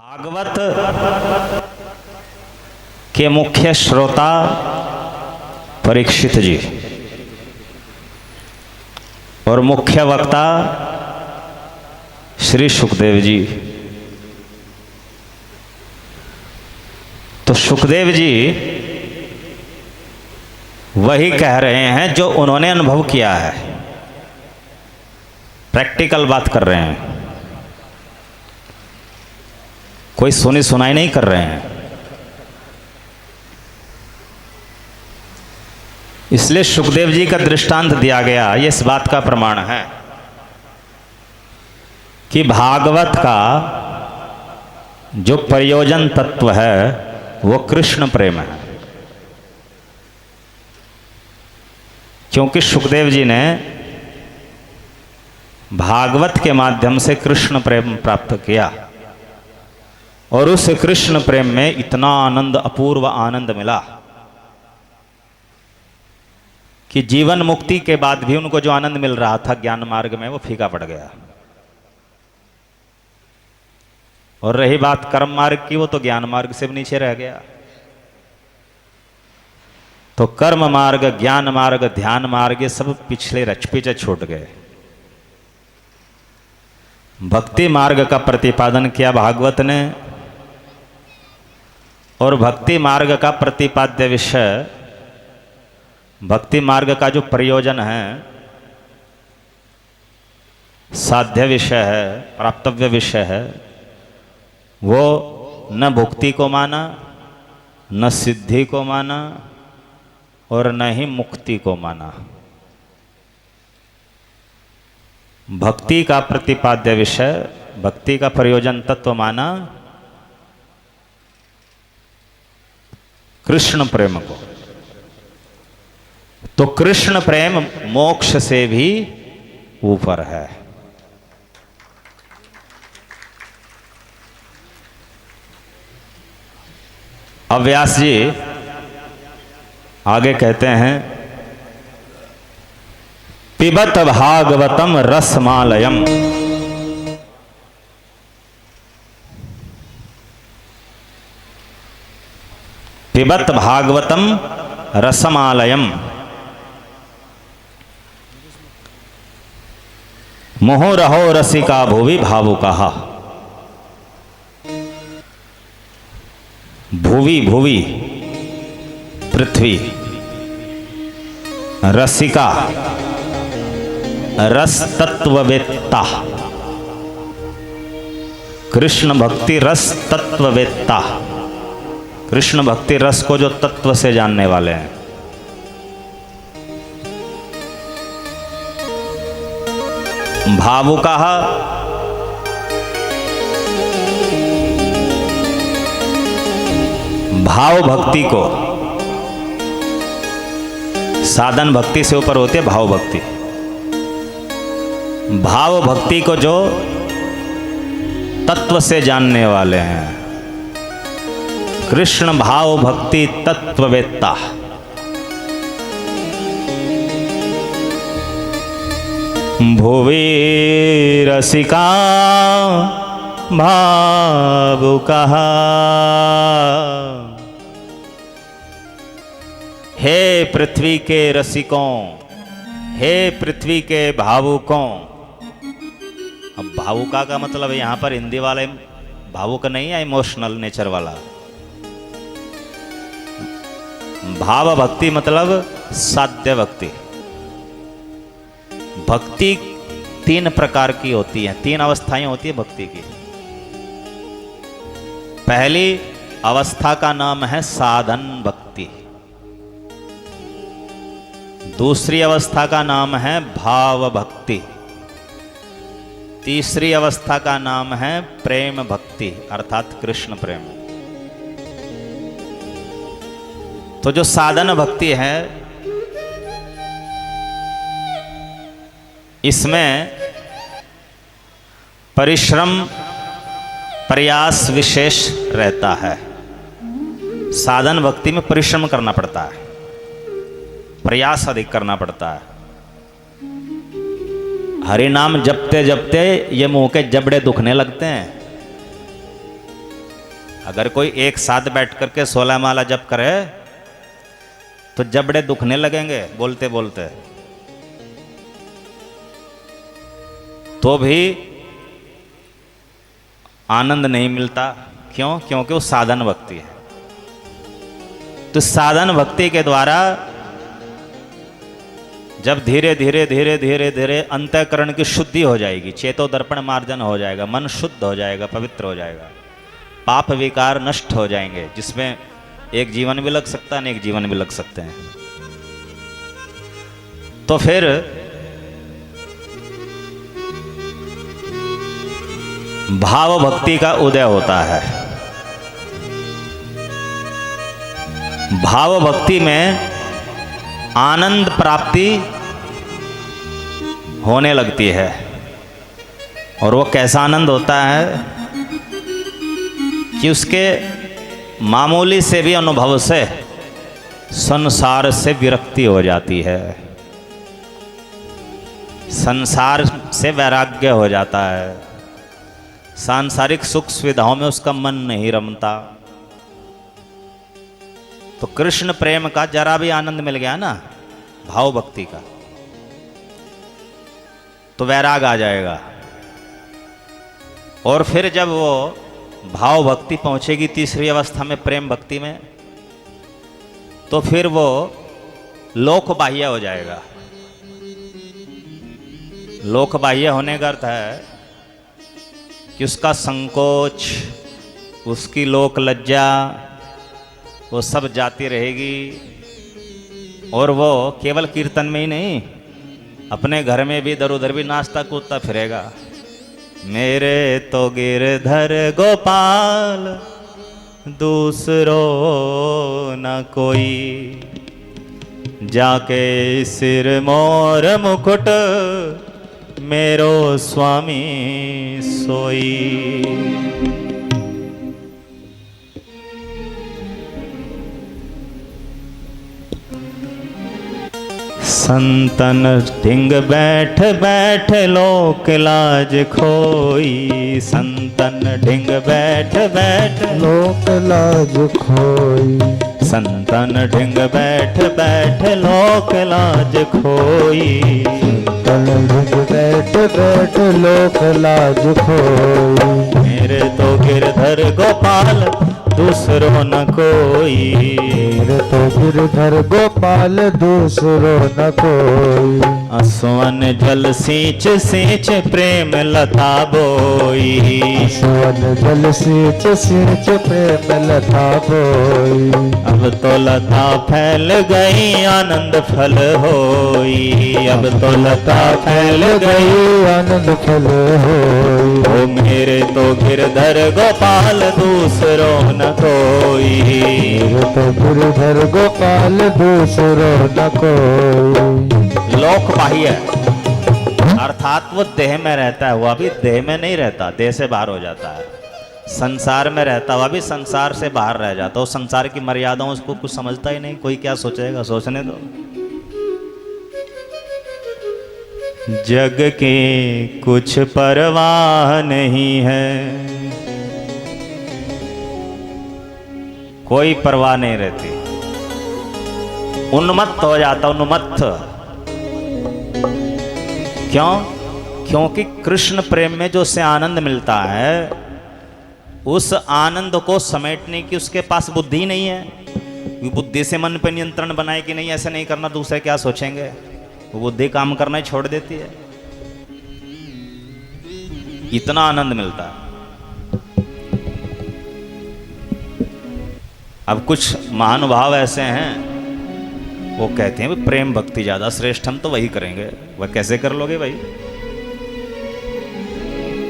भागवत के मुख्य श्रोता परीक्षित जी और मुख्य वक्ता श्री सुखदेव जी। तो सुखदेव जी वही कह रहे हैं जो उन्होंने अनुभव किया है, प्रैक्टिकल बात कर रहे हैं, कोई सुनी सुनाई नहीं कर रहे हैं। इसलिए सुखदेव जी का दृष्टांत दिया गया, ये इस बात का प्रमाण है कि भागवत का जो प्रयोजन तत्व है वो कृष्ण प्रेम है। क्योंकि सुखदेव जी ने भागवत के माध्यम से कृष्ण प्रेम प्राप्त किया और उस कृष्ण प्रेम में इतना आनंद, अपूर्व आनंद मिला कि जीवन मुक्ति के बाद भी उनको जो आनंद मिल रहा था ज्ञान मार्ग में, वो फीका पड़ गया। और रही बात कर्म मार्ग की, वो तो ज्ञान मार्ग से भी नीचे रह गया। तो कर्म मार्ग, ज्ञान मार्ग, ध्यान मार्ग, ये सब पिछले पीछे छूट गए। भक्ति मार्ग का प्रतिपादन किया भागवत ने, और भक्ति मार्ग का प्रतिपाद्य विषय, भक्ति मार्ग का जो प्रयोजन है, साध्य विषय है, प्राप्तव्य विषय है, वो न भुक्ति को माना, न सिद्धि को माना और न ही मुक्ति को माना। भक्ति का प्रतिपाद्य विषय, भक्ति का प्रयोजन तत्व माना कृष्ण प्रेम को। तो कृष्ण प्रेम मोक्ष से भी ऊपर है। अब व्यास जी आगे कहते हैं, पिबत भागवतम रसमालयम। पिबत भागवतम रसमालयम मुहुरहो रसिका भुवि भावुकः। भुवि भुवि पृथ्वी, रसिका रस तत्ववेत्ता, कृष्ण भक्ति रस तत्ववेत्ता, कृष्ण भक्ति रस को जो तत्व से जानने वाले हैं। भावुकः भाव भक्ति को, साधन भक्ति से ऊपर होती है भाव भक्ति। भाव भक्ति को जो तत्व से जानने वाले हैं, कृष्ण भाव भक्ति तत्ववेत्ता। भुवि रसिका भावुकः। हे पृथ्वी के रसिकों, हे पृथ्वी के भावुकों। अब भावुका का मतलब यहां पर हिंदी वाले भावुक नहीं है, इमोशनल नेचर वाला। भाव भक्ति मतलब साध्य भक्ति। भक्ति तीन प्रकार की होती है, तीन अवस्थाएं होती है भक्ति की। पहली अवस्था का नाम है साधन भक्ति, दूसरी अवस्था का नाम है भाव भक्ति, तीसरी अवस्था का नाम है प्रेम भक्ति अर्थात कृष्ण प्रेम। तो जो साधन भक्ति है, इसमें परिश्रम प्रयास विशेष रहता है। साधन भक्ति में परिश्रम करना पड़ता है, प्रयास अधिक करना पड़ता है। हरि नाम जपते जपते ये मुंह के जबड़े दुखने लगते हैं। अगर कोई एक साथ बैठ करके 16 माला जप करे तो जबड़े दुखने लगेंगे बोलते बोलते, तो भी आनंद नहीं मिलता। क्यों? क्योंकि वो साधन भक्ति है। तो साधन भक्ति के द्वारा जब धीरे धीरे धीरे धीरे धीरे अंतःकरण की शुद्धि हो जाएगी, चेतो दर्पण मार्जन हो जाएगा, मन शुद्ध हो जाएगा, पवित्र हो जाएगा, पाप विकार नष्ट हो जाएंगे, जिसमें एक जीवन भी लग सकता है, अनेक जीवन भी लग सकते हैं। तो फिर भाव भक्ति का उदय होता है। भाव भक्ति में आनंद प्राप्ति होने लगती है। और वो कैसा आनंद होता है कि उसके मामूली से भी अनुभव से संसार से विरक्ति हो जाती है, संसार से वैराग्य हो जाता है, सांसारिक सुख सुविधाओं में उसका मन नहीं रमता। तो कृष्ण प्रेम का जरा भी आनंद मिल गया ना, भाव भक्ति का, तो वैराग आ जाएगा। और फिर जब वो भाव भक्ति पहुंचेगी तीसरी अवस्था में, प्रेम भक्ति में, तो फिर वो लोक बाह्य हो जाएगा। लोक बाह्य होने का अर्थ है कि उसका संकोच, उसकी लोक लज्जा, वो सब जाती रहेगी। और वो केवल कीर्तन में ही नहीं, अपने घर में भी इधर उधर भी नाचता कूदता फिरेगा। मेरे तो गिरधर गोपाल दूसरो न कोई, जाके सिर मोर मुकुट मेरो स्वामी सोई। संतन ढिंग बैठ बैठ लोक लाज खोई, संतन ढिंग बैठ बैठ लोक लाज खोई, संतन ढिंग बैठ बैठ लोक लाज खोई, संतन ढिंग बैठ बैठ लोक लाज खोई। मेरे तो गिरधर गोपाल दूसरो न कोई, मेरे तो गिरधर गोपाल दूसरो न कोई। असवन जल सींच सींच प्रेम लता बोई, असवन जल सींच सींच प्रेम लता बोई। अब तो लता फैल गई आनंद फल होई, अब तो लता फैल गई आनंद फल होई। ओ मेरे तो गिरधर गोपाल दूसरो न कोई, मेरे तो गिरधर गोपाल दूसरो न कोई। लोक बाह्य अर्थात वो देह में रहता है, वो अभी देह में नहीं रहता, देह से बाहर हो जाता है। संसार में रहता हुआ भी संसार से बाहर रह जाता, वो संसार की मर्यादाओं उसको कुछ समझता ही नहीं। कोई क्या सोचेगा, सोचने दो। जग की कुछ परवाह नहीं है, कोई परवाह नहीं रहती, उन्मत्त हो जाता, उन्मत्त। क्यों? क्योंकि कृष्ण प्रेम में जो उसे आनंद मिलता है, उस आनंद को समेटने की उसके पास बुद्धि नहीं है। बुद्धि से मन पे नियंत्रण बनाए कि नहीं ऐसे नहीं करना, दूसरे क्या सोचेंगे, वो बुद्धि काम करना ही छोड़ देती है। इतना आनंद मिलता है। अब कुछ महानुभाव ऐसे हैं, वो कहते हैं प्रेम भक्ति ज्यादा श्रेष्ठ, हम तो वही करेंगे। वह कैसे कर लोगे भाई?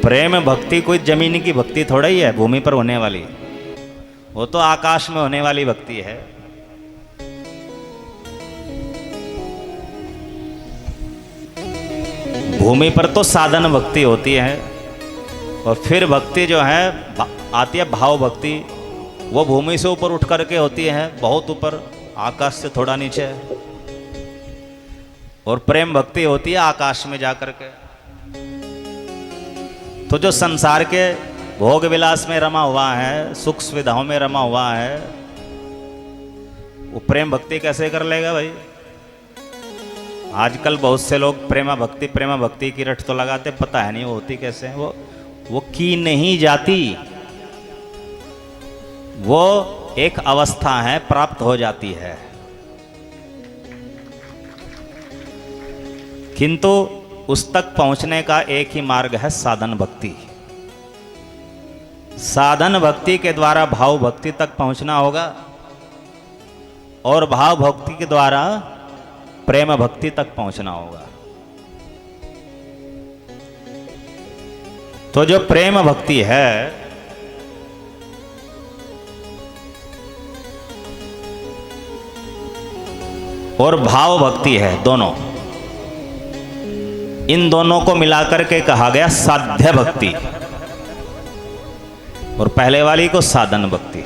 प्रेम भक्ति कोई जमीन की भक्ति थोड़ा ही है, भूमि पर होने वाली, वो तो आकाश में होने वाली भक्ति है। भूमि पर तो साधन भक्ति होती है, और फिर भक्ति जो है आती है भाव भक्ति, वो भूमि से ऊपर उठ करके होती है, बहुत ऊपर, आकाश से थोड़ा नीचे। और प्रेम भक्ति होती है आकाश में जाकर के। तो जो संसार के भोग विलास में रमा हुआ है, सुख सुविधाओं में रमा हुआ है, वो प्रेम भक्ति कैसे कर लेगा भाई? आजकल बहुत से लोग प्रेमा भक्ति की रट तो लगाते, पता है नहीं वो होती कैसे है। वो की नहीं जाती, वो एक अवस्था है, प्राप्त हो जाती है। किंतु उस तक पहुंचने का एक ही मार्ग है, साधन भक्ति। साधन भक्ति के द्वारा भाव भक्ति तक पहुंचना होगा और भाव भक्ति के द्वारा प्रेम भक्ति तक पहुंचना होगा। तो जो प्रेम भक्ति है और भाव भक्ति है, दोनों, इन दोनों को मिलाकर के कहा गया साध्य भक्ति, और पहले वाली को साधन भक्ति।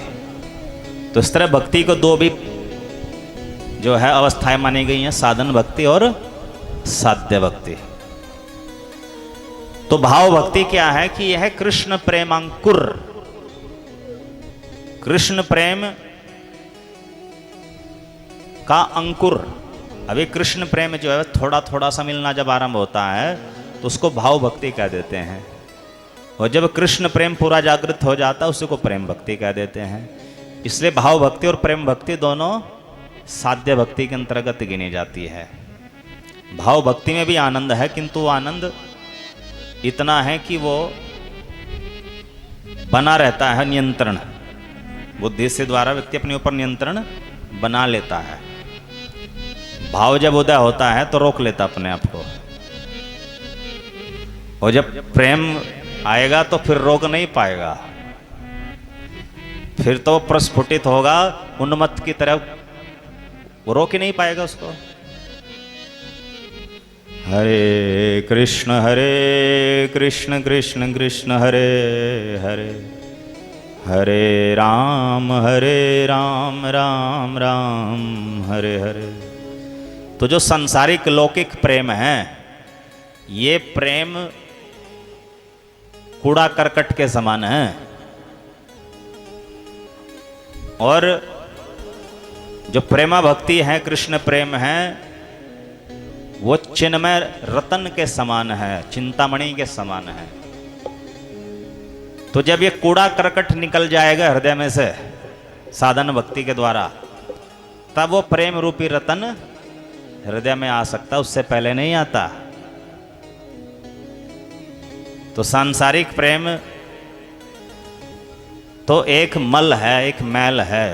तो इस तरह भक्ति को दो भी जो है अवस्थाएं मानी गई हैं, साधन भक्ति और साध्य भक्ति। तो भाव भक्ति क्या है कि यह है कृष्ण प्रेमांकुर। कृष्ण प्रेम का अंकुर। अभी कृष्ण प्रेम जो है थोड़ा थोड़ा सा मिलना जब आरंभ होता है तो उसको भाव भक्ति कह देते हैं, और जब कृष्ण प्रेम पूरा जागृत हो जाता है उसी को प्रेम भक्ति कह देते हैं। इसलिए भाव भक्ति और प्रेम भक्ति दोनों साध्य भक्ति के अंतर्गत गिनी जाती है। भाव भक्ति में भी आनंद है, किंतु वो आनंद इतना है कि वो बना रहता है, नियंत्रण, बुद्धि से द्वारा व्यक्ति अपने ऊपर नियंत्रण बना लेता है। भाव जब उदय होता है तो रोक लेता अपने आप को, और जब प्रेम आएगा तो फिर रोक नहीं पाएगा, फिर तो प्रस्फुटित होगा उन्मत्त की तरफ, वो रोक ही नहीं पाएगा उसको। हरे कृष्ण कृष्ण कृष्ण हरे हरे, हरे राम राम राम हरे हरे। तो जो सांसारिक लौकिक प्रेम है, ये प्रेम कूड़ा करकट के समान है, और जो प्रेमा भक्ति है, कृष्ण प्रेम है, वो चिन्मय रतन के समान है, चिंतामणि के समान है। तो जब ये कूड़ा करकट निकल जाएगा हृदय में से साधन भक्ति के द्वारा, तब वो प्रेम रूपी रतन हृदय में आ सकता, उससे पहले नहीं आता। तो सांसारिक प्रेम तो एक मल है, एक मैल है,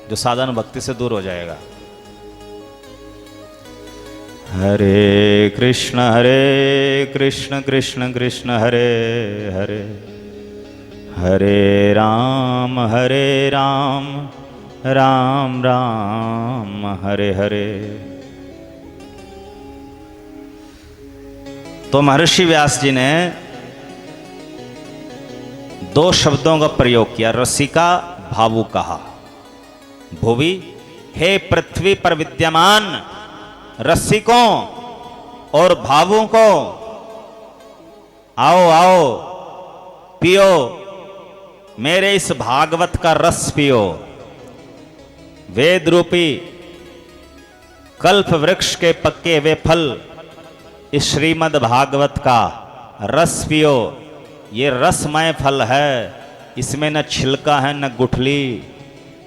जो साधन भक्ति से दूर हो जाएगा। हरे कृष्ण कृष्ण कृष्ण हरे हरे, हरे राम राम राम हरे हरे। तो महर्षि व्यास जी ने दो शब्दों का प्रयोग किया, रसिका भावु कहा। भुवि, हे पृथ्वी पर विद्यमान रसिकों और भावुओं को, आओ आओ पियो मेरे इस भागवत का रस पियो। वेद रूपी कल्प वृक्ष के पक्के वे फल, इस श्रीमद् भागवत का रस पियो। ये रसमय फल है, इसमें न छिलका है, न गुठली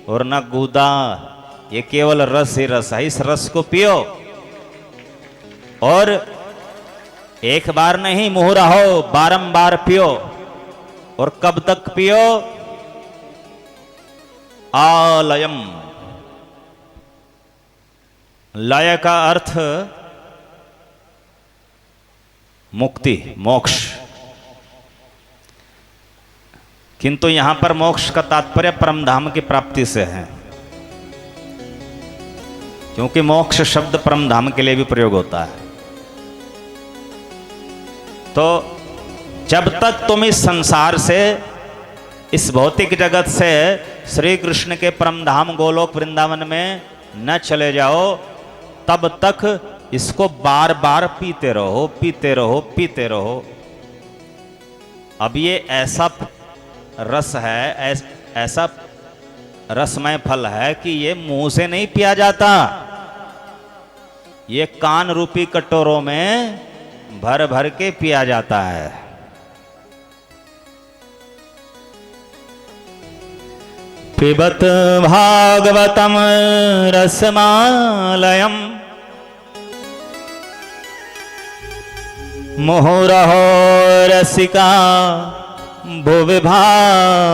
और न गूदा, ये केवल रस ही रस है। इस रस को पियो, और एक बार नहीं मुँह रहो, बारंबार पियो। और कब तक पियो? आलयम। लय का अर्थ मुक्ति, मोक्ष, किंतु यहां पर मोक्ष का तात्पर्य परम धाम की प्राप्ति से है, क्योंकि मोक्ष शब्द परम धाम के लिए भी प्रयोग होता है। तो जब तक तुम इस संसार से, इस भौतिक जगत से श्री कृष्ण के परम धाम गोलोक वृंदावन में न चले जाओ, तब तक इसको बार बार पीते रहो, पीते रहो, पीते रहो। अब ये ऐसा रस है, ऐसा रसमय फल है कि ये मुंह से नहीं पिया जाता, ये कान रूपी कटोरों में भर भर के पिया जाता है। पिबत भागवतम रसमालयम मुहुरहो रसिका भुवि भावुकः।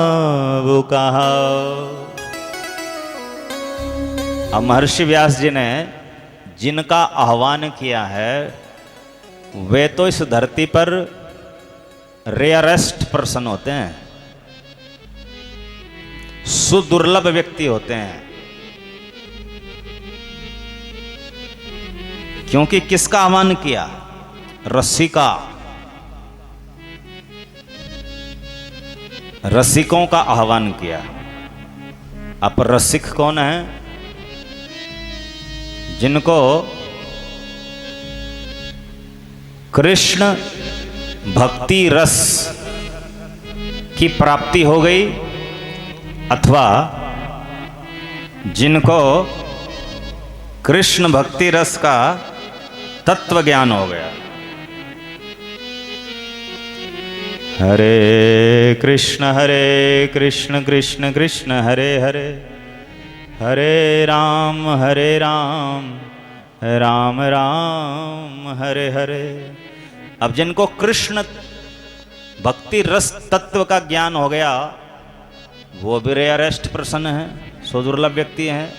अब महर्षि व्यास जी ने जिनका आह्वान किया है वे तो इस धरती पर रेयरेस्ट पर्सन होते हैं, सुदुर्लभ व्यक्ति होते हैं। क्योंकि किसका आह्वान किया? रसिका, रसिकों का आह्वान किया। अब रसिक कौन है? जिनको कृष्ण भक्ति रस की प्राप्ति हो गई, अथवा जिनको कृष्ण भक्ति रस का तत्व ज्ञान हो गया। हरे कृष्ण कृष्ण कृष्ण हरे हरे, हरे राम राम राम हरे हरे। अब जिनको कृष्ण भक्ति रस तत्व का ज्ञान हो गया वो भी रेयरेस्ट पर्सन है, सुदुर्लभ व्यक्ति हैं।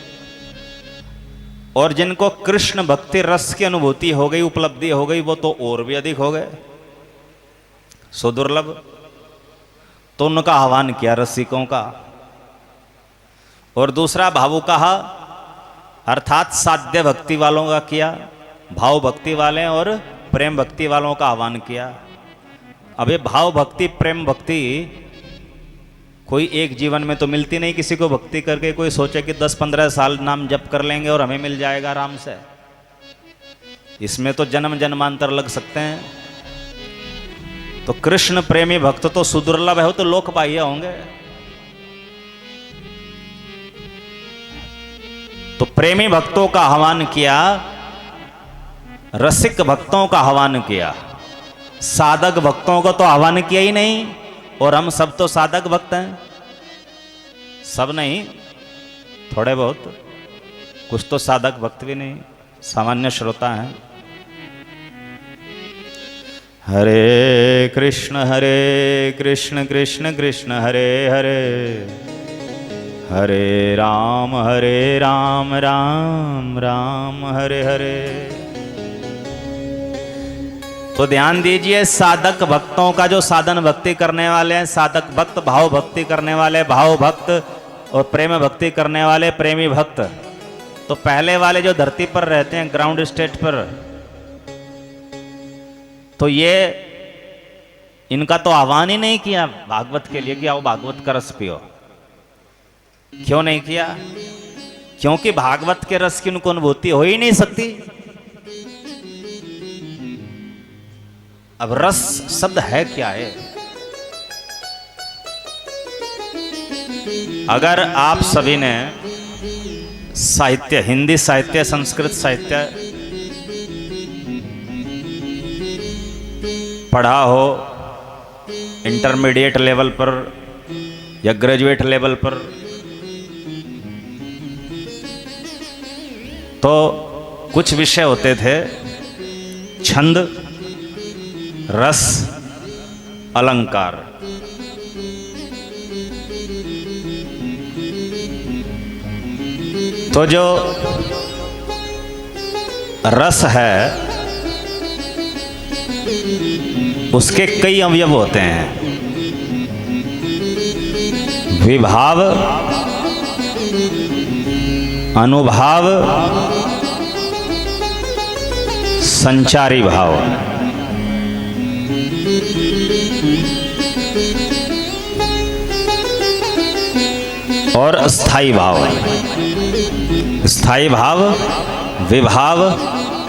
और जिनको कृष्ण भक्ति रस की अनुभूति हो गई, उपलब्धि हो गई, वो तो और भी अधिक हो गए, सुदुर्लभ। तो उनका आह्वान किया रसिकों का। और दूसरा भावुकः अर्थात साध्य भक्ति वालों का किया, भाव भक्ति वाले और प्रेम भक्ति वालों का आह्वान किया। अब ये भाव भक्ति प्रेम भक्ति कोई एक जीवन में तो मिलती नहीं। किसी को भक्ति करके कोई सोचे कि 10-15 साल नाम जप कर लेंगे और हमें मिल जाएगा आराम से, इसमें तो जन्म जन्मांतर लग सकते हैं। तो कृष्ण प्रेमी भक्त तो सुदुर्लभ है, हो तो लोक बाह्य होंगे। तो प्रेमी भक्तों का आह्वान किया, रसिक भक्तों का आह्वान किया, साधक भक्तों को तो आह्वान किया ही नहीं। और हम सब तो साधक भक्त हैं, सब नहीं, थोड़े बहुत, कुछ तो साधक भक्त भी नहीं, सामान्य श्रोता हैं। हरे कृष्ण कृष्ण कृष्ण हरे हरे, हरे राम राम राम हरे हरे। तो ध्यान दीजिए, साधक भक्तों का जो साधन भक्ति करने वाले हैं, साधक भक्त, भाव भक्ति करने वाले भाव भक्त, और प्रेम भक्ति करने वाले प्रेमी भक्त। तो पहले वाले जो धरती पर रहते हैं ग्राउंड स्टेट पर, तो ये इनका तो आह्वान ही नहीं किया भागवत के लिए कि आओ भागवत का रस पियो। क्यों नहीं किया? क्योंकि भागवत के रस की उनको अनुभूति हो ही नहीं सकती। अब रस शब्द है क्या है? अगर आप सभी ने साहित्य, हिंदी साहित्य, संस्कृत साहित्य पढ़ा हो इंटरमीडिएट लेवल पर या ग्रेजुएट लेवल पर, तो कुछ विषय होते थे छंद, रस, अलंकार। तो जो रस है उसके कई अवयव होते हैं। विभाव, अनुभाव, संचारी भाव। और स्थायी भाव। स्थायी भाव, विभाव,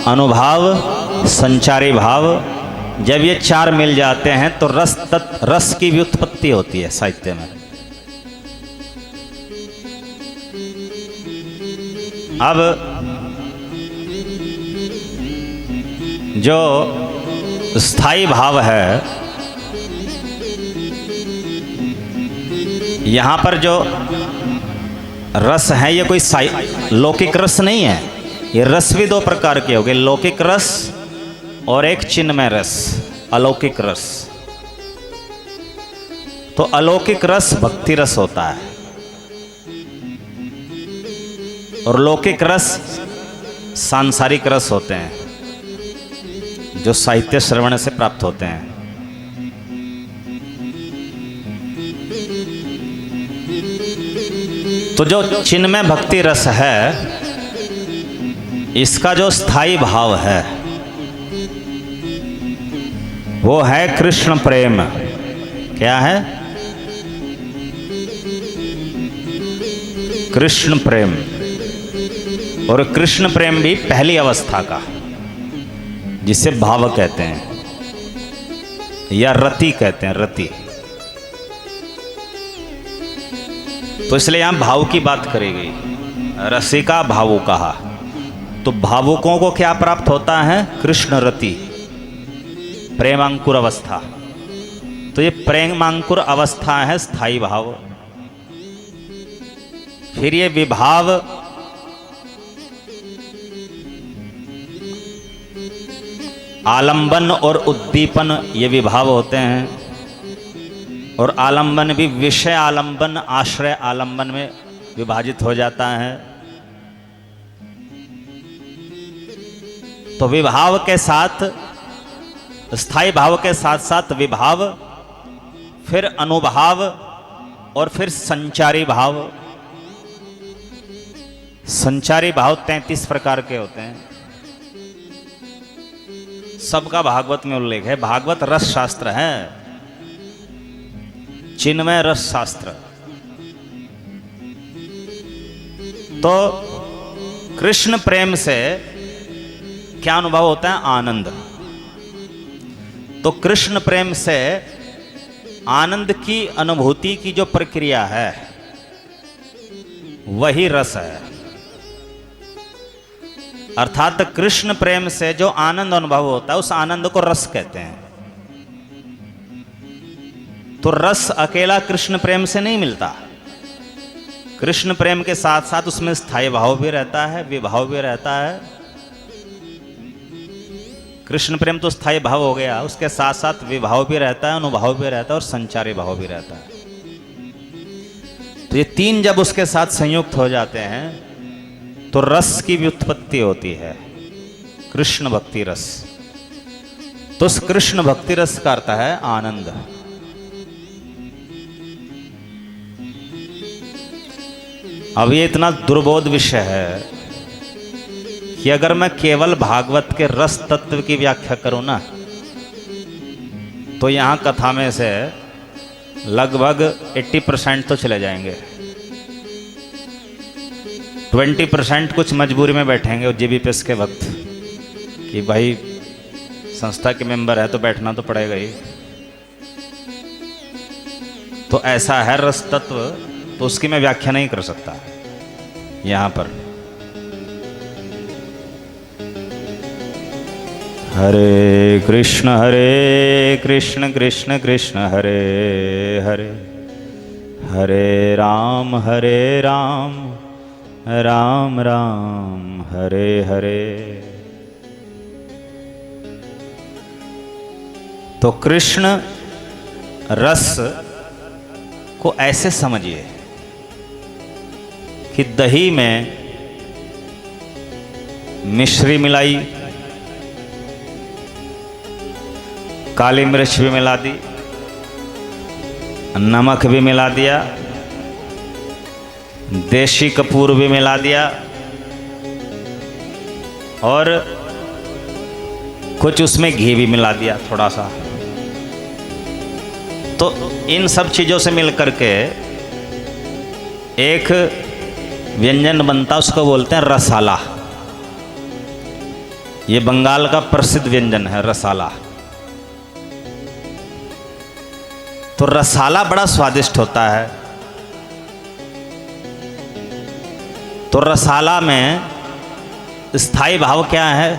अनुभाव, संचारी भाव, जब ये चार मिल जाते हैं तो रस की भी उत्पत्ति होती है साहित्य में। अब जो स्थाई भाव है, यहां पर जो रस है ये कोई लौकिक रस नहीं है। ये रस भी दो प्रकार के हो गए, लौकिक रस और एक चिन्मय रस, अलौकिक रस। तो अलौकिक रस भक्ति रस होता है और लौकिक रस सांसारिक रस होते हैं, जो साहित्य श्रवण से प्राप्त होते हैं। तो जो चिन्मय भक्ति रस है, इसका जो स्थाई भाव है वो है कृष्ण प्रेम। क्या है? कृष्ण प्रेम। और कृष्ण प्रेम भी पहली अवस्था का, जिसे भाव कहते हैं या रति कहते हैं, रति। तो इसलिए यहां भाव की बात करी गई, रसिका भावु कहा। तो भावुकों को क्या प्राप्त होता है? कृष्ण रति, प्रेमांकुर अवस्था। तो ये प्रेमांकुर अवस्था है स्थाई भाव। फिर ये विभाव आलंबन और उद्दीपन, ये विभाव होते हैं। और आलंबन भी विषय आलंबन, आश्रय आलंबन में विभाजित हो जाता है। तो विभाव के साथ, स्थाई भाव के साथ साथ विभाव, फिर अनुभाव और फिर संचारी भाव। संचारी भाव 33 प्रकार के होते हैं, सबका भागवत में उल्लेख है। भागवत रस शास्त्र है, चिन्मय रस शास्त्र। तो कृष्ण प्रेम से क्या अनुभव होता है? आनंद। तो कृष्ण प्रेम से आनंद की अनुभूति की जो प्रक्रिया है वही रस है। अर्थात कृष्ण प्रेम से जो आनंद अनुभव होता है उस आनंद को रस कहते हैं। तो रस अकेला कृष्ण प्रेम से नहीं मिलता। कृष्ण प्रेम के साथ साथ उसमें स्थायी भाव भी रहता है, विभाव भी रहता है। कृष्ण प्रेम तो स्थायी भाव हो गया, उसके साथ साथ विभाव भी रहता है, अनुभाव भी रहता है और संचारी भाव भी रहता है। तो ये तीन जब उसके साथ संयुक्त हो जाते हैं तो रस की भी उत्पत्ति होती है, कृष्ण भक्ति रस। तो उस कृष्ण भक्ति रस का अर्थ है आनंद। अब ये इतना दुर्बोध विषय है कि अगर मैं केवल भागवत के रस तत्व की व्याख्या करूं ना, तो यहां कथा में से लगभग 80% तो चले जाएंगे। 20% कुछ मजबूरी में बैठेंगे और जीबीपीएस के वक्त कि भाई संस्था के मेंबर है तो बैठना तो पड़ेगा ही। तो ऐसा है रस तत्व, तो उसकी मैं व्याख्या नहीं कर सकता यहां पर। हरे कृष्ण कृष्ण कृष्ण हरे हरे, हरे राम राम राम हरे हरे। तो कृष्ण रस को ऐसे समझिए कि दही में मिश्री मिलाई, काली मिर्च भी मिला दी, नमक भी मिला दिया, देशी कपूर भी मिला दिया और कुछ उसमें घी भी मिला दिया थोड़ा सा। तो इन सब चीज़ों से मिलकर के एक व्यंजन बनता, उसको बोलते हैं रसाला। ये बंगाल का प्रसिद्ध व्यंजन है रसाला। तो रसाला बड़ा स्वादिष्ट होता है। तो रसाला में स्थायी भाव क्या है?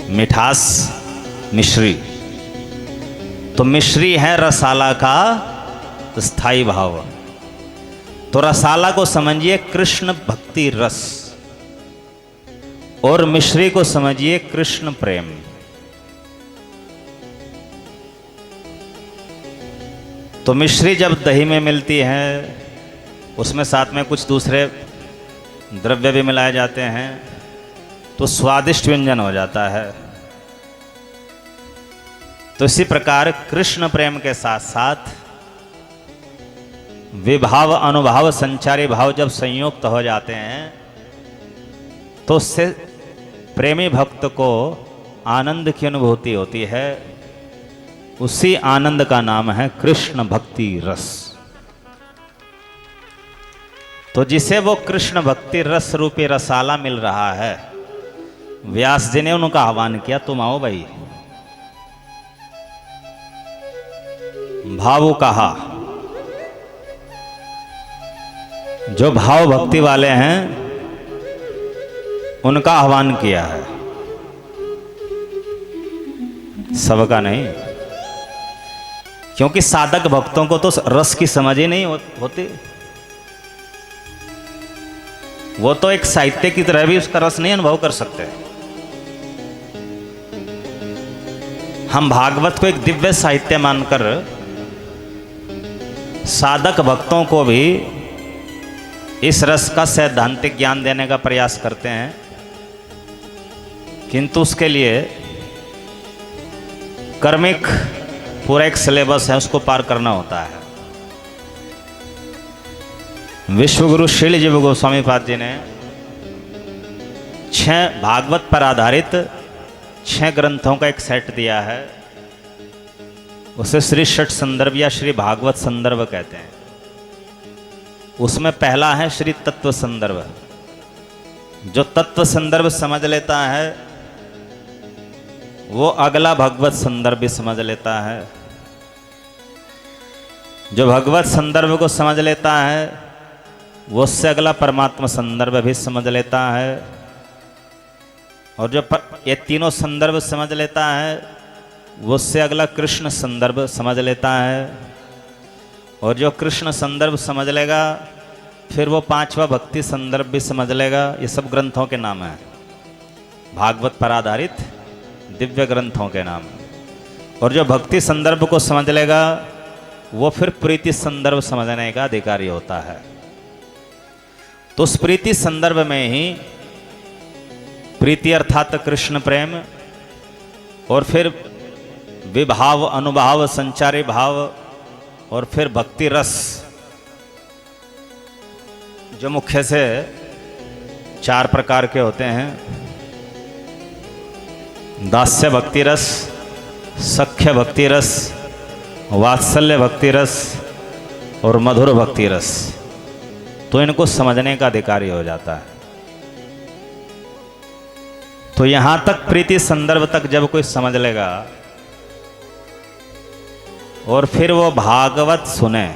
मिठास, मिश्री। तो मिश्री है रसाला का स्थायी भाव। तो रसाला को समझिए कृष्ण भक्ति रस और मिश्री को समझिए कृष्ण प्रेम। तो मिश्री जब दही में मिलती है, उसमें साथ में कुछ दूसरे द्रव्य भी मिलाए जाते हैं, तो स्वादिष्ट व्यंजन हो जाता है। तो इसी प्रकार कृष्ण प्रेम के साथ साथ विभाव, अनुभाव, संचारी भाव जब संयुक्त हो जाते हैं, तो उससे प्रेमी भक्त को आनंद की अनुभूति होती है। उसी आनंद का नाम है कृष्ण भक्ति रस। तो जिसे वो कृष्ण भक्ति रस रूपी रसाला मिल रहा है, व्यास जी ने उनका आह्वान किया, तुम आओ भाई। भावु कहा, जो भाव भक्ति वाले हैं उनका आह्वान किया है, सबका नहीं। क्योंकि साधक भक्तों को तो रस की समझ ही नहीं होती। वो तो एक साहित्य की तरह भी उसका रस नहीं अनुभव कर सकते। हम भागवत को एक दिव्य साहित्य मानकर साधक भक्तों को भी इस रस का सैद्धांतिक ज्ञान देने का प्रयास करते हैं, किंतु उसके लिए कर्मिक पूरा एक सिलेबस है, उसको पार करना होता है। विश्वगुरु श्रील जीव गोस्वामी पाद जी ने 6 भागवत पर आधारित 6 ग्रंथों का एक सेट दिया है। उसे श्री षट संदर्भ या श्री भागवत संदर्भ कहते हैं। उसमें पहला है श्री तत्व संदर्भ। जो तत्व संदर्भ समझ लेता है वो अगला भगवत संदर्भ भी समझ लेता है। जो भगवत संदर्भ को समझ लेता है वो उससे अगला परमात्मा संदर्भ भी समझ लेता है। और जो ये तीनों संदर्भ समझ लेता है वो उससे अगला कृष्ण संदर्भ समझ लेता है। और जो कृष्ण संदर्भ समझ लेगा फिर वो 5वां भक्ति संदर्भ भी समझ लेगा। ये सब ग्रंथों के नाम हैं, भागवत पर आधारित दिव्य ग्रंथों के नाम। और जो भक्ति संदर्भ को समझ लेगा वो फिर प्रीति संदर्भ समझने का अधिकारी होता है। तो उस प्रीति संदर्भ में ही प्रीति अर्थात कृष्ण प्रेम, और फिर विभाव, अनुभाव, संचारी भाव, और फिर भक्ति रस, जो मुख्य से 4 प्रकार के होते हैं। दास्य भक्ति रस, सख्य भक्ति रस, वात्सल्य भक्ति रस और मधुर भक्ति रस। तो इनको समझने का अधिकारी हो जाता है। तो यहां तक प्रीति संदर्भ तक जब कोई समझ लेगा और फिर वो भागवत सुने,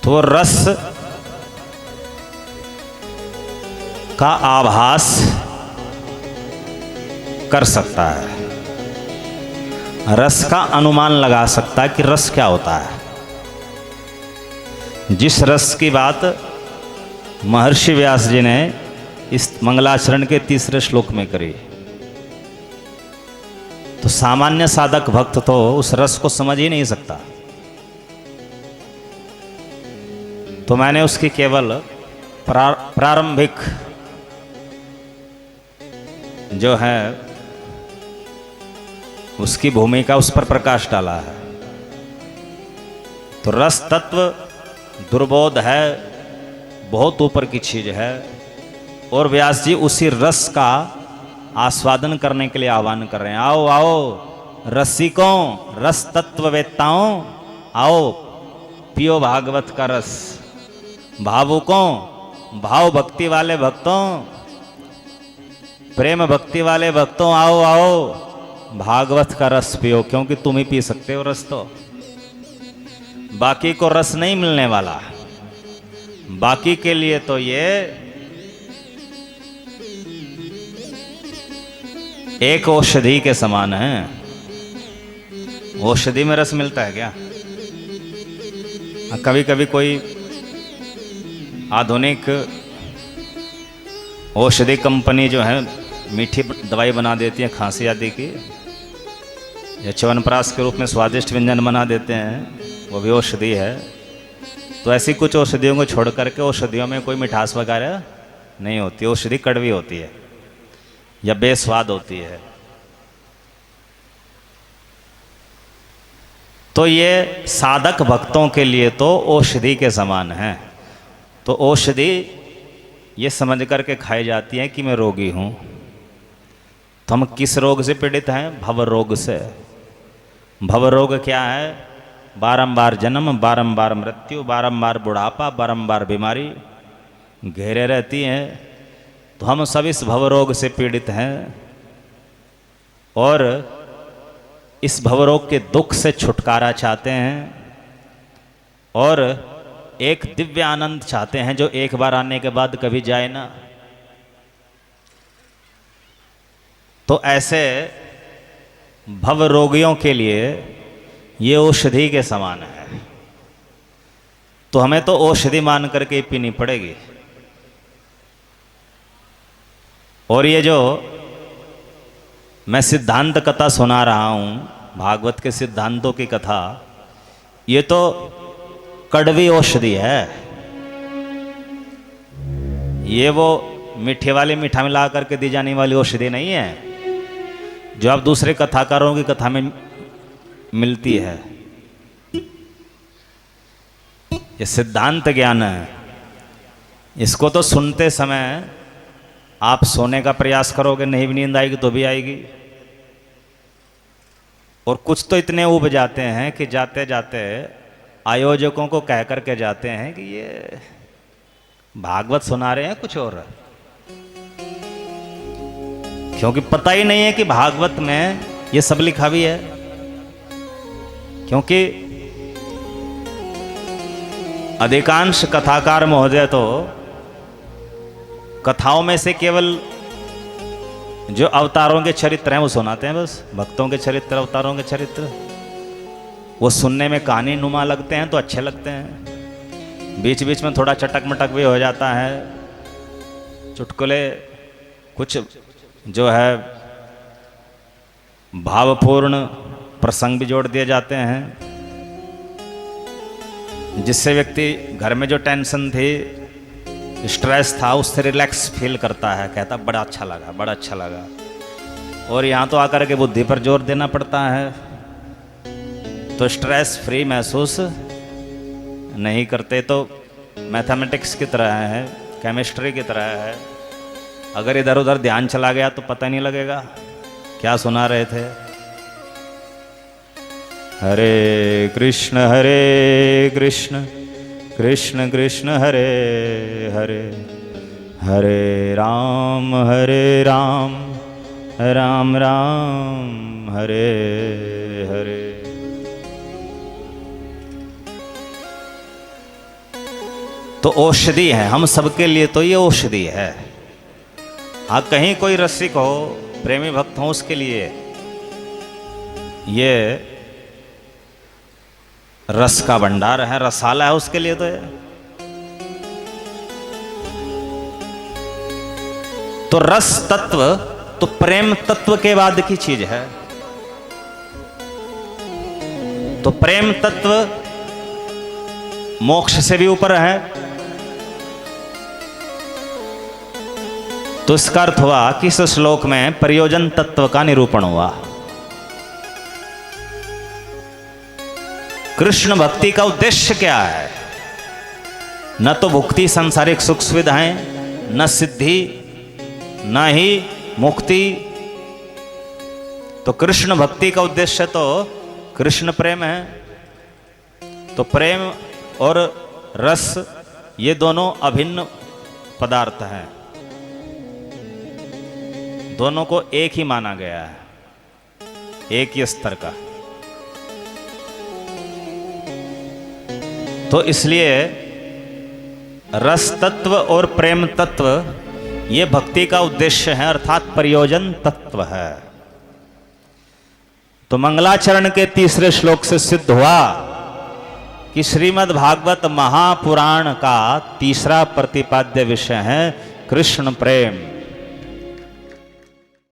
तो रस का आभास कर सकता है, रस का अनुमान लगा सकता है कि रस क्या होता है। जिस रस की बात महर्षि व्यास जी ने इस मंगलाचरण के 3रे श्लोक में करी, तो सामान्य साधक भक्त तो उस रस को समझ ही नहीं सकता। तो मैंने उसकी केवल प्रारंभिक जो है उसकी भूमिका उस पर प्रकाश डाला है। तो रस तत्व दुर्बोध है, बहुत ऊपर की चीज है, और व्यास जी उसी रस का आस्वादन करने के लिए आह्वान कर रहे हैं। आओ आओ रसिकों, रस तत्ववेत्ताओं, आओ पियो भागवत का रस। भावुकों, भाव भक्ति वाले भक्तों, प्रेम भक्ति वाले भक्तों आओ आओ भागवत का रस पियो, क्योंकि तुम ही पी सकते हो रस, तो बाकी को रस नहीं मिलने वाला। बाकी के लिए तो ये एक औषधि के समान है। औषधि में रस मिलता है क्या? कभी कभी कोई आधुनिक औषधि कंपनी जो है मीठी दवाई बना देती है खांसी आदि की, या च्यवनप्राश के रूप में स्वादिष्ट व्यंजन बना देते हैं, वो भी औषधि है। तो ऐसी कुछ औषधियों को छोड़ करके औषधियों में कोई मिठास वगैरह नहीं होती। औषधि कड़वी होती है या बेस्वाद होती है। तो ये साधक भक्तों के लिए तो औषधि के समान है। तो औषधि ये समझ करके खाई जाती है कि मैं रोगी हूं। तो हम किस रोग से पीड़ित हैं? भव रोग से। भव रोग क्या है? बारंबार जन्म, बारंबार मृत्यु, बारंबार बुढ़ापा, बारंबार बीमारी घेरे रहती हैं। तो हम सब इस भव रोग से पीड़ित हैं और इस भवरोग के दुख से छुटकारा चाहते हैं और एक दिव्य आनंद चाहते हैं जो एक बार आने के बाद कभी जाए ना। तो ऐसे भवरोगियों के लिए ये औषधि के समान है। तो हमें तो औषधि मान करके पीनी पड़ेगी। और ये जो मैं सिद्धांत कथा सुना रहा हूं, भागवत के सिद्धांतों की कथा, ये तो कड़वी औषधि है। ये वो मीठे वाली मीठा मिला करके दी जाने वाली औषधि नहीं है जो आप दूसरे कथाकारों की कथा में मिलती है। ये सिद्धांत ज्ञान है। इसको तो सुनते समय आप सोने का प्रयास करोगे, नहीं भी नींद आएगी तो भी आएगी। और कुछ तो इतने उब जाते हैं कि जाते जाते आयोजकों को कह करके जाते हैं कि ये भागवत सुना रहे हैं कुछ और, क्योंकि पता ही नहीं है कि भागवत में ये सब लिखा भी है। क्योंकि अधिकांश कथाकार महोदय तो कथाओं में से केवल जो अवतारों के चरित्र हैं वो सुनाते हैं, बस भक्तों के चरित्र, अवतारों के चरित्र वो सुनने में कहानी नुमा लगते हैं तो अच्छे लगते हैं। बीच बीच में थोड़ा चटक मटक भी हो जाता है, चुटकुले कुछ जो है भावपूर्ण प्रसंग भी जोड़ दिए जाते हैं, जिससे व्यक्ति घर में जो टेंशन थी, स्ट्रेस था, उससे रिलैक्स फील करता है, कहता बड़ा अच्छा लगा, बड़ा अच्छा लगा। और यहाँ तो आकर के बुद्धि पर जोर देना पड़ता है, तो स्ट्रेस फ्री महसूस नहीं करते। तो मैथमेटिक्स की तरह है, केमिस्ट्री की तरह है, अगर इधर उधर ध्यान चला गया तो पता नहीं लगेगा क्या सुना रहे थे। हरे कृष्ण कृष्ण कृष्ण हरे हरे, हरे राम राम राम हरे हरे। तो औषधि है हम सबके लिए, तो ये औषधि है। हाँ, कहीं कोई रसिक हो, प्रेमी भक्त हो, उसके लिए ये रस का भंडार है, रसाला है उसके लिए। तो ये तो रस तत्व तो प्रेम तत्व के बाद की चीज है। तो प्रेम तत्व मोक्ष से भी ऊपर है। तो इसका अर्थ हुआ कि इस श्लोक में प्रयोजन तत्व का निरूपण हुआ। कृष्ण भक्ति का उद्देश्य क्या है? न तो भुक्ति सांसारिक सुख सुविधाएं, न सिद्धि, न ही मुक्ति। तो कृष्ण भक्ति का उद्देश्य तो कृष्ण प्रेम है। तो प्रेम और रस ये दोनों अभिन्न पदार्थ हैं। दोनों को एक ही माना गया है, एक ही स्तर का। तो इसलिए रस तत्व और प्रेम तत्व ये भक्ति का उद्देश्य है, अर्थात प्रयोजन तत्व है। तो मंगलाचरण के तीसरे श्लोक से सिद्ध हुआ कि श्रीमद् भागवत महापुराण का तीसरा प्रतिपाद्य विषय है कृष्ण प्रेम।